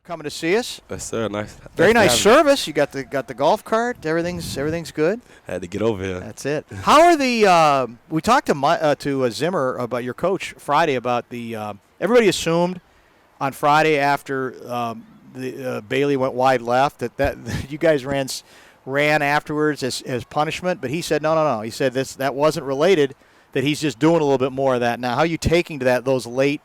coming to see us. Yes, sir. Nice. Very nice service. You got the golf cart. Everything's good. Had to get over here. That's it. How are the? We talked to Zimmer about your coach Friday about the. Everybody assumed on Friday after Bailey went wide left that you guys ran afterwards as punishment, but he said no. He said that wasn't related. That he's just doing a little bit more of that now. How are you taking to those late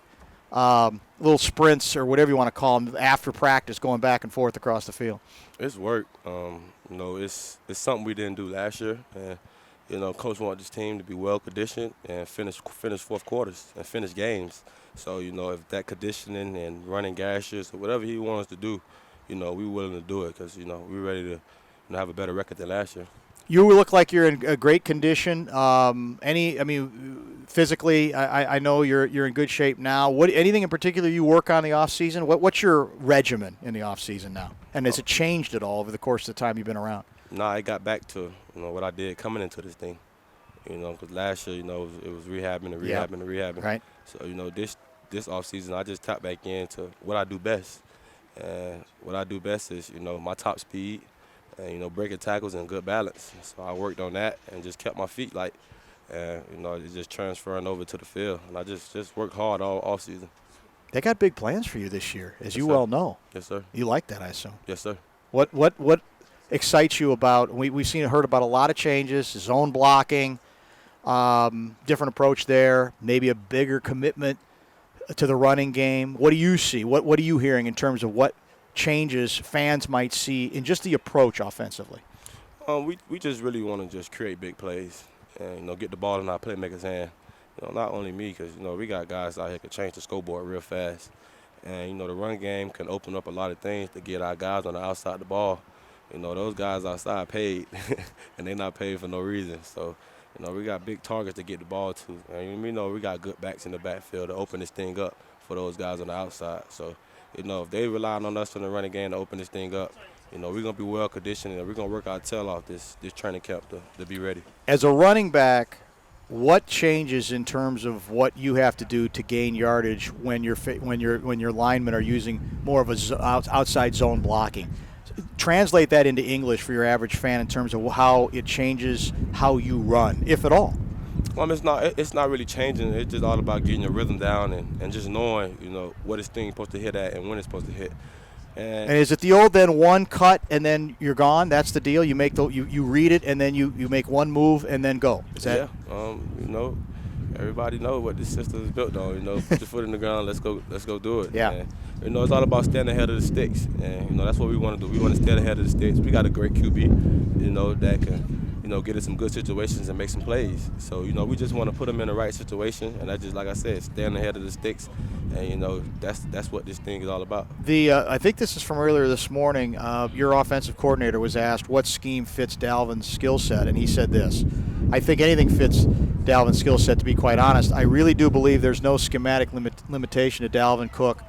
little sprints or whatever you want to call them after practice, going back and forth across the field? It's work. It's something we didn't do last year, and Coach wants this team to be well conditioned and finish fourth quarters and finish games. So if that conditioning and running gashes or whatever he wants to do, we're willing to do it because we're ready to have a better record than last year. You look like you're in a great condition. Physically, I know you're in good shape now. Anything in particular you work on in the off season? What's your regimen in the off season now? And has it changed at all over the course of the time you've been around? No, I got back to what I did coming into this thing. Because last year, it was rehabbing and rehabbing. Right. So this off season, I just tapped back into what I do best. And what I do best is my top speed. And, breaking tackles and good balance. So I worked on that and just kept my feet light. And, it's just transferring over to the field. And I just worked hard all offseason. They got big plans for you this year, as you sir. Well know. Yes, sir. You like that, I assume. Yes, sir. What excites you about, we've heard about a lot of changes, zone blocking, different approach there, maybe a bigger commitment to the running game. What do you see? What are you hearing in terms of what changes fans might see in just the approach offensively? We just really want to just create big plays and get the ball in our playmakers' hand. Not only me, because we got guys out here that can change the scoreboard real fast, and the run game can open up a lot of things to get our guys on the outside of the ball. Those guys outside paid, and they're not paid for no reason. So we got big targets to get the ball to, and we know we got good backs in the backfield to open this thing up for those guys on the outside. So. If they relying on us in the running game to open this thing up, we're going to be well conditioned and we're going to work our tail off this training camp to be ready. As a running back, what changes in terms of what you have to do to gain yardage when your linemen are using more of a outside zone blocking? Translate that into English for your average fan in terms of how it changes how you run, if at all. Well, it's not really changing. It's just all about getting your rhythm down and just knowing, what this thing's supposed to hit at and when it's supposed to hit. And is it the old then one cut and then you're gone? That's the deal. You make you read it and then you make one move and then go. Is that? Yeah. Everybody knows what this system is built on. Put your foot in the ground. Let's go do it. Yeah. And, it's all about staying ahead of the sticks. And that's what we want to do. We want to stay ahead of the sticks. We got a great QB, that can. Get in some good situations and make some plays. So, we just want to put them in the right situation, and that's just, like I said, stand ahead of the sticks, and, that's what this thing is all about. I think this is from earlier this morning. Your offensive coordinator was asked what scheme fits Dalvin's skill set, and he said this: I think anything fits Dalvin's skill set, to be quite honest. I really do believe there's no schematic limitation to Dalvin Cook.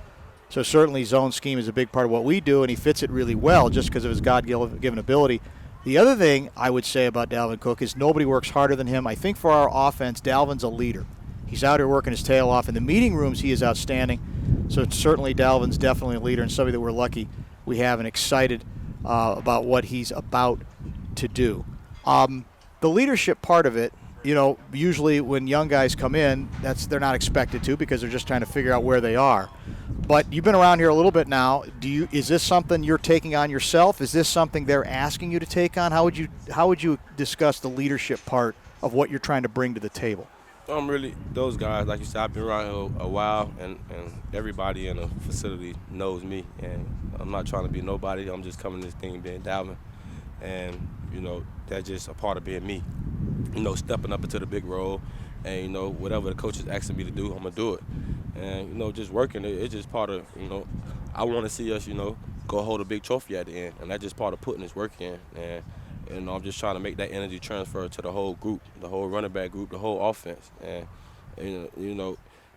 So certainly zone scheme is a big part of what we do, and he fits it really well just because of his God-given ability. The other thing I would say about Dalvin Cook is nobody works harder than him. I think for our offense, Dalvin's a leader. He's out here working his tail off. In the meeting rooms, he is outstanding. So certainly Dalvin's definitely a leader and somebody that we're lucky we have and excited about what he's about to do. The leadership part of it, usually when young guys come in, they're not expected to because they're just trying to figure out where they are. But you've been around here a little bit now. Is this something you're taking on yourself? Is this something they're asking you to take on? How would you discuss the leadership part of what you're trying to bring to the table? Really, those guys, like you said, I've been around here a while, and everybody in the facility knows me. And I'm not trying to be nobody. I'm just coming to this thing being Dalvin. And, that's just a part of being me. Stepping up into the big role. And, whatever the coach is asking me to do, I'm going to do it. And, just working, it's just part of, I want to see us, go hold a big trophy at the end. And that's just part of putting this work in. And, I'm just trying to make that energy transfer to the whole group, the whole running back group, the whole offense. And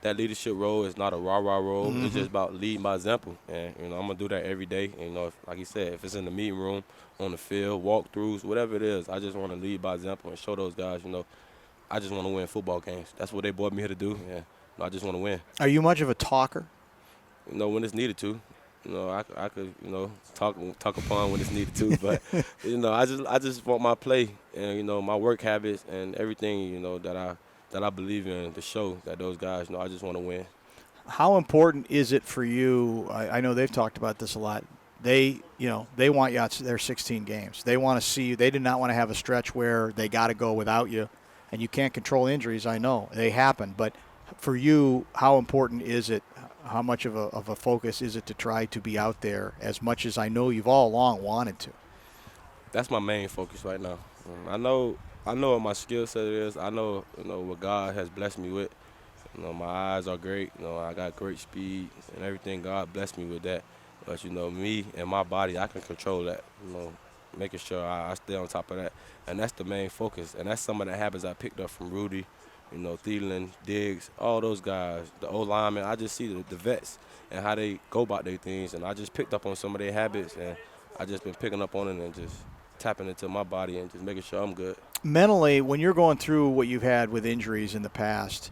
that leadership role is not a rah-rah role. Mm-hmm. It's just about leading by example. And, I'm going to do that every day. And, like you said, if it's in the meeting room, on the field, walkthroughs, whatever it is, I just want to lead by example and show those guys, I just want to win football games. That's what they brought me here to do. And I just want to win. Are you much of a talker? When it's needed to. I could talk upon when it's needed to, but I just want my play and my work habits and everything that I believe in to show that those guys I just want to win. How important is it for you? I know they've talked about this a lot. They want you out their 16 games. They want to see you. They did not want to have a stretch where they got to go without you, and you can't control injuries. I know they happen, but for you, how important is it? How much of a focus is it to try to be out there as much as I know you've all along wanted to? That's my main focus right now. I know what my skill set is. I know what God has blessed me with. My eyes are great. I got great speed and everything. God blessed me with that. But me and my body, I can control that. Making sure I stay on top of that, and that's the main focus. And that's some of the habits I picked up from Rudy, Thielen, Diggs, all those guys, the old linemen. I just see the vets and how they go about their things, and I just picked up on some of their habits, and I just been picking up on it and just tapping into my body and just making sure I'm good. Mentally, when you're going through what you've had with injuries in the past,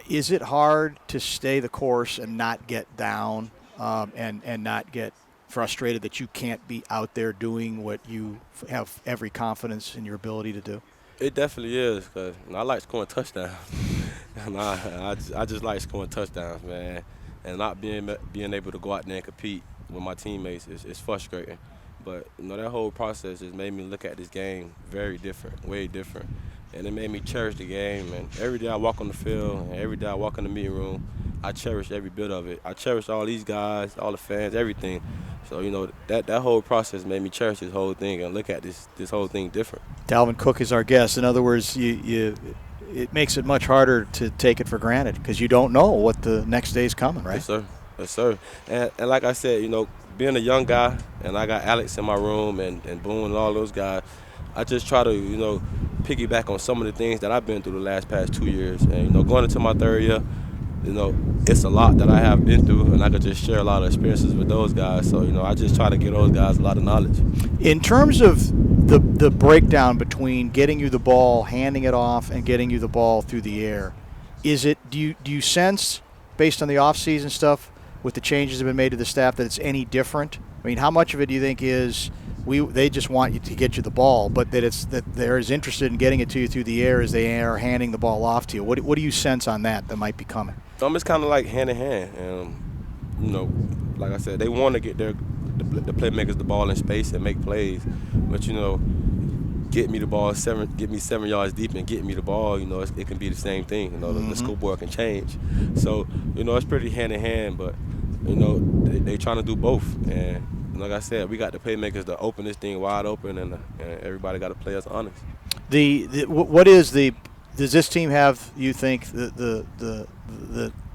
is it hard to stay the course and not get down and not get frustrated that you can't be out there doing what you have every confidence in your ability to do? It definitely is, because I like scoring touchdowns. And I just like scoring touchdowns, man. And not being able to go out there and compete with my teammates is frustrating. But, that whole process just made me look at this game very different, way different. And it made me cherish the game. And every day I walk on the field and every day I walk in the meeting room, I cherish every bit of it. I cherish all these guys, all the fans, everything. So, that whole process made me cherish this whole thing and look at this whole thing different. Dalvin Cook is our guest. In other words, it makes it much harder to take it for granted because you don't know what the next day is coming, right? Yes, sir. Yes, sir. And like I said, being a young guy, and I got Alex in my room and Boone and all those guys, I just try to, piggyback on some of the things that I've been through the past 2 years. And, going into my third year, it's a lot that I have been through, and I could just share a lot of experiences with those guys. So, I just try to give those guys a lot of knowledge. In terms of the breakdown between getting you the ball, handing it off, and getting you the ball through the air, do you sense, based on the offseason stuff, with the changes that have been made to the staff, that it's any different? I mean, how much of it do you think is they just want you to get you the ball, but that they're as interested in getting it to you through the air as they are handing the ball off to you? What do you sense on that might be coming? It's kind of like hand in hand. And, like I said, they want to get the playmakers the ball in space and make plays. But, get me the ball, get me 7 yards deep and get me the ball, it can be the same thing. The scoreboard can change. So, it's pretty hand in hand, but, they trying to do both. And like I said, we got the playmakers to open this thing wide open, and everybody got to play us honest. Does this team have, you think, the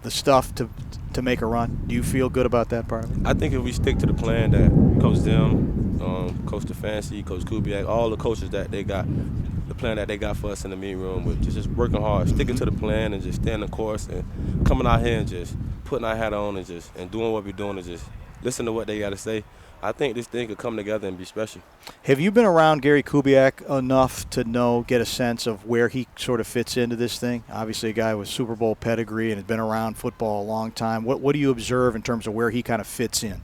stuff to make a run? Do you feel good about that part of it? I think if we stick to the plan that Coach Zim, Coach Stefanski, Coach Kubiak, all the coaches that they got, the plan that they got for us in the meeting room, with just working hard, sticking to the plan and just staying the course and coming out here and just putting our hat on and doing what we're doing and just listen to what they got to say, I think this thing could come together and be special. Have you been around Gary Kubiak enough to get a sense of where he sort of fits into this thing? Obviously a guy with Super Bowl pedigree and has been around football a long time. What do you observe in terms of where he kind of fits in?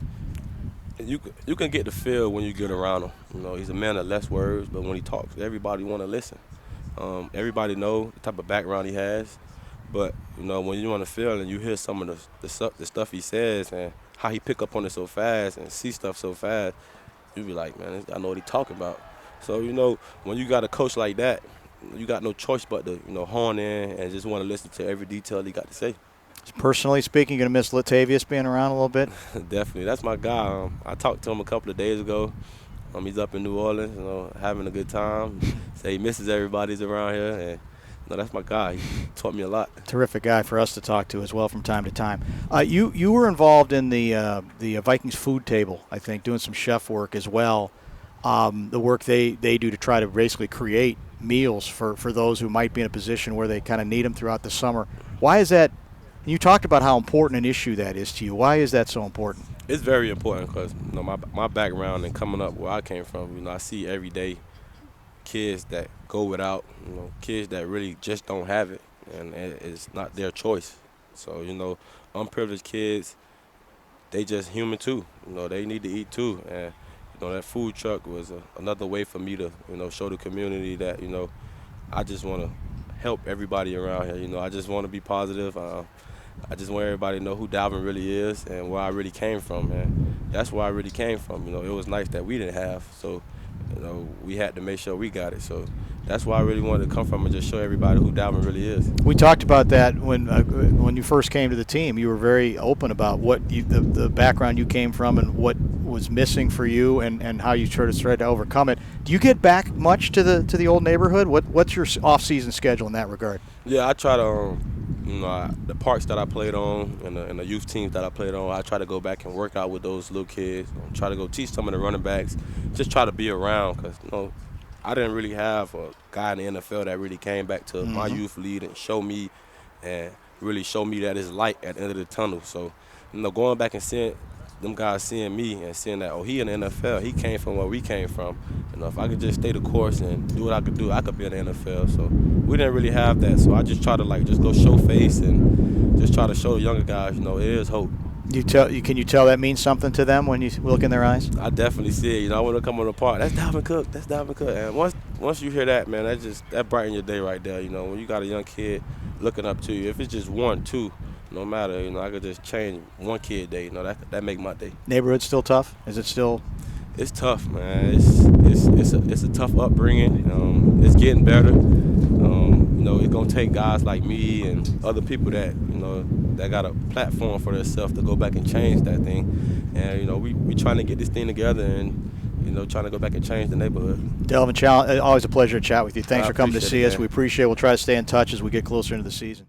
You can get the feel when you get around him. He's a man of less words, but when he talks, everybody want to listen. Everybody know the type of background he has. But, when you want to feel and you hear some of the stuff he says and how he pick up on it so fast and see stuff so fast, you be like, man, I know what he talking about. So, when you got a coach like that, you got no choice but to, hone in and just want to listen to every detail he got to say. Personally speaking, you're going to miss Latavius being around a little bit? Definitely. That's my guy. I talked to him a couple of days ago. He's up in New Orleans, having a good time. Say he misses everybody's around here. And, that's my guy. He taught me a lot. Terrific guy for us to talk to as well from time to time. You were involved in the Vikings food table, I think, doing some chef work as well. The work they do to try to basically create meals for those who might be in a position where they kind of need them throughout the summer. Why is that? You talked about how important an issue that is to you. Why is that so important? It's very important because my background and coming up where I came from, I see every day kids that go without, kids that really just don't have it, and it's not their choice. So, unprivileged kids they just human too. You know, they need to eat too. And you know, that food truck was another way for me to, you know, show the community that, you know, I just want to help everybody around here. You know, I just want to be positive. I just want everybody to know who Dalvin really is and where I really came from, and that's where I really came from. You know, it was nice that we didn't have, so, you know, we had to make sure we got it. So that's where I really wanted to come from and just show everybody who Dalvin really is. We talked about that when you first came to the team. You were very open about what the background you came from and what was missing for you and how you tried to overcome it. Do you get back much to the old neighborhood? What's your off-season schedule in that regard? Yeah, I try to, you know, the parks that I played on and the youth teams that I played on, I try to go back and work out with those little kids. Try to go teach some of the running backs. Just try to be around because, you know, I didn't really have a guy in the NFL that really came back to my youth league and show me and really show me that it's light at the end of the tunnel. So, you know, going back and seeing them guys seeing me and seeing that, oh, he in the NFL, he came from where we came from. You know, if I could just stay the course and do what I could do, I could be in the NFL. So we didn't really have that. So I just try to, like, just go show face and just try to show the younger guys, you know, it is hope. Can you tell that means something to them when you look in their eyes? I definitely see it. You know, I want to come on the park. That's Dalvin Cook. That's Dalvin Cook. And once you hear that, man, that brightens your day right there. You know, when you got a young kid looking up to you, if it's just one, two, no matter. You know, I could just change one kid day. You know, that make my day. Neighborhood still tough? Is it still? It's tough, man. It's a tough upbringing. It's getting better. You know, it's gonna take guys like me and other people that, you know, that got a platform for themselves to go back and change that thing. And, you know, we trying to get this thing together and, you know, trying to go back and change the neighborhood. Dalvin, always a pleasure to chat with you. Thanks for coming to see us. Man. We appreciate it. We'll try to stay in touch as we get closer into the season.